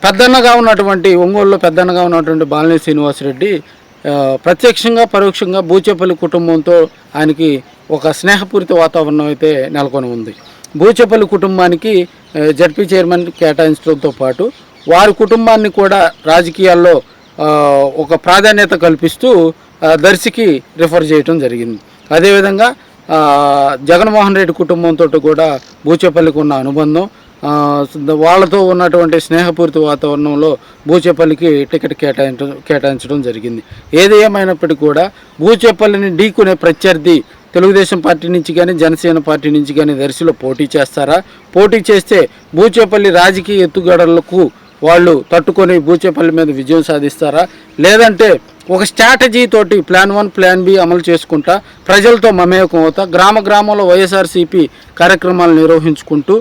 పెద్దన్నగా ఉన్నటువంటి ఒంగోలులో పెద్దన్నగా ఉన్నటువంటి బాలినేని శ్రీనివాసరెడ్డి ప్రత్యక్షంగా పరోక్షంగా బూచేపల్లి కుటుంబంతో ఆయనకి ఒక స్నేహపూరిత వాతావరణం అయితే నెలకొని ఉంది. బూచేపల్లి కుటుంబానికి జడ్పీ చైర్మన్ కేటాయించడంతో పాటు వారి కుటుంబాన్ని కూడా రాజకీయాల్లో ఒక ప్రాధాన్యత కల్పిస్తూ దర్శికి రిఫర్ చేయడం జరిగింది. అదేవిధంగా జగన్మోహన్ రెడ్డి కుటుంబంతో కూడా బూచేపల్లికి ఉన్న అనుబంధం, వాళ్ళతో ఉన్నటువంటి స్నేహపూరిత వాతావరణంలో బూచేపల్లికి టికెట్ కేటాయించడం జరిగింది. ఏది ఏమైనప్పటికీ కూడా బూచేపల్లిని ఢీకునే ప్రత్యర్థి తెలుగుదేశం పార్టీ నుంచి కానీ జనసేన పార్టీ నుంచి కానీ దర్శిలో పోటీ చేస్తారా? పోటీ చేస్తే బూచేపల్లి రాజకీయ ఎత్తుగడలకు వాళ్ళు తట్టుకొని బూచేపల్లి మీద విజయం సాధిస్తారా? లేదంటే ఒక స్ట్రాటజీ తోటి ప్లాన్ 1 ప్లాన్ బి అమలు చేసుకుంటా ప్రజలతో మమేకం అవుతా గ్రామంలో వైఎస్ఆర్సీపీ కార్యక్రమాలు నిర్వహించుకుంటూ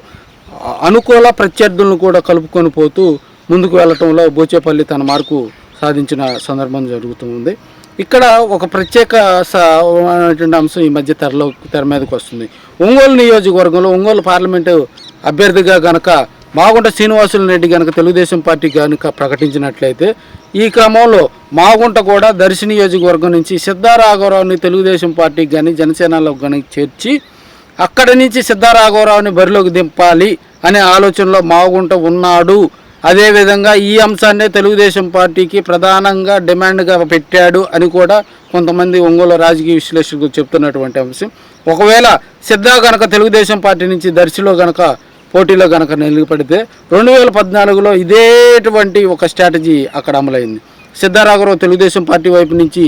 అనుకూల ప్రత్యర్థులను కూడా కలుపుకొని పోతూ ముందుకు వెళ్ళటంలో బూచేపల్లి తన మార్కు సాధించిన సందర్భం జరుగుతుంది. ఇక్కడ ఒక ప్రత్యేక అంశం ఈ మధ్య తెర మీదకి వస్తుంది. ఒంగోలు నియోజకవర్గంలో ఒంగోలు పార్లమెంటు అభ్యర్థిగా గనక మాగుంట శ్రీనివాసులరెడ్డి కనుక తెలుగుదేశం పార్టీ కనుక ప్రకటించినట్లయితే ఈ క్రమంలో మాగుంట కూడా దర్శి నియోజకవర్గం నుంచి సిద్ధారాఘవరావుని తెలుగుదేశం పార్టీకి కానీ జనసేనలో కానీ చేర్చి అక్కడి నుంచి సిద్ధారాఘవరావుని బరిలోకి దింపాలి అనే ఆలోచనలో మాగుంట ఉన్నాడు. అదేవిధంగా ఈ అంశాన్నే తెలుగుదేశం పార్టీకి ప్రధానంగా డిమాండ్గా పెట్టాడు అని కూడా కొంతమంది ఒంగోలు రాజకీయ విశ్లేషకులు చెప్తున్నటువంటి అంశం. ఒకవేళ సిద్ధా కనుక తెలుగుదేశం పార్టీ నుంచి దర్శిలో కనుక పోటీలో కనుక నిలబడితే 2014లో ఇదేటువంటి ఒక స్ట్రాటజీ అక్కడ అమలైంది. సిద్ధారాఘవరావు తెలుగుదేశం పార్టీ వైపు నుంచి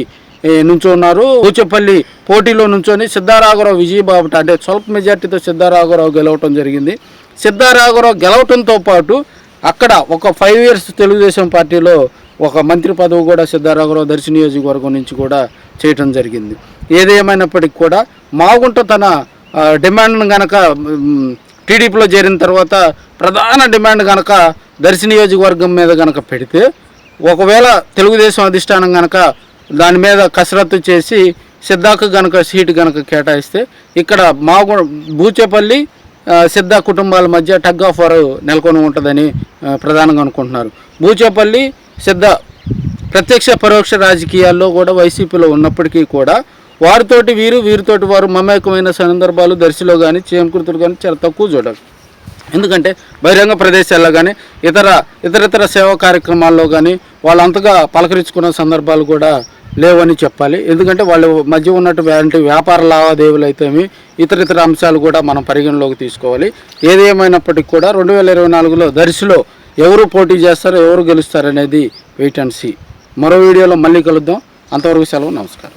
నుంచున్నారు. బూచేపల్లి పోటీలో నుంచొని సిద్ధారాఘవరావు విజయబాబుట అంటే స్వల్ప మెజార్టీతో సిద్ధారాఘవరావు గెలవటం జరిగింది. సిద్ధారాఘవరావు గెలవటంతో పాటు అక్కడ ఒక 5 years తెలుగుదేశం పార్టీలో ఒక మంత్రి పదవి కూడా సిద్ధారాఘవరావు దర్శి నియోజకవర్గం నుంచి కూడా చేయటం జరిగింది. ఏదేమైనప్పటికీ కూడా మాగుంట తన డిమాండ్ను కనుక టీడీపీలో చేరిన తర్వాత ప్రధాన డిమాండ్ కనుక దర్శి నియోజకవర్గం మీద కనుక పెడితే ఒకవేళ తెలుగుదేశం అధిష్టానం కనుక దాని మీద కసరత్తు చేసి సిద్ధాకు కనుక సీటు కనుక కేటాయిస్తే ఇక్కడ బూచేపల్లి సిద్ధా కుటుంబాల మధ్య టగ్ ఆఫ్ వార్ నెలకొని ఉంటుందని ప్రధానంగా అనుకుంటున్నారు. బూచేపల్లి సిద్ధా ప్రత్యక్ష పరోక్ష రాజకీయాల్లో కూడా వైసీపీలో ఉన్నప్పటికీ కూడా వారితోటి వీరితోటి వారు మమేకమైన సందర్భాలు దర్శిలో కానీ చేమకుర్తిలో కానీ చాలా తక్కువ చూడాలి. ఎందుకంటే బహిరంగ ప్రదేశాల్లో కానీ ఇతర సేవా కార్యక్రమాల్లో కానీ వాళ్ళంతగా పలకరించుకున్న సందర్భాలు కూడా లేవని చెప్పాలి. ఎందుకంటే వాళ్ళ మధ్య ఉన్నటువంటి వ్యాపార లావాదేవీలు అయితేమి ఇతర అంశాలు కూడా మనం పరిగణలోకి తీసుకోవాలి. ఏది ఏమైనప్పటికీ కూడా 2024లో దర్శిలో ఎవరు పోటీ చేస్తారో ఎవరు గెలుస్తారనేది వెయిట్ అండ్ సీ. మరో వీడియోలో మళ్ళీ కలుద్దాం. అంతవరకు సెలవు. నమస్కారం.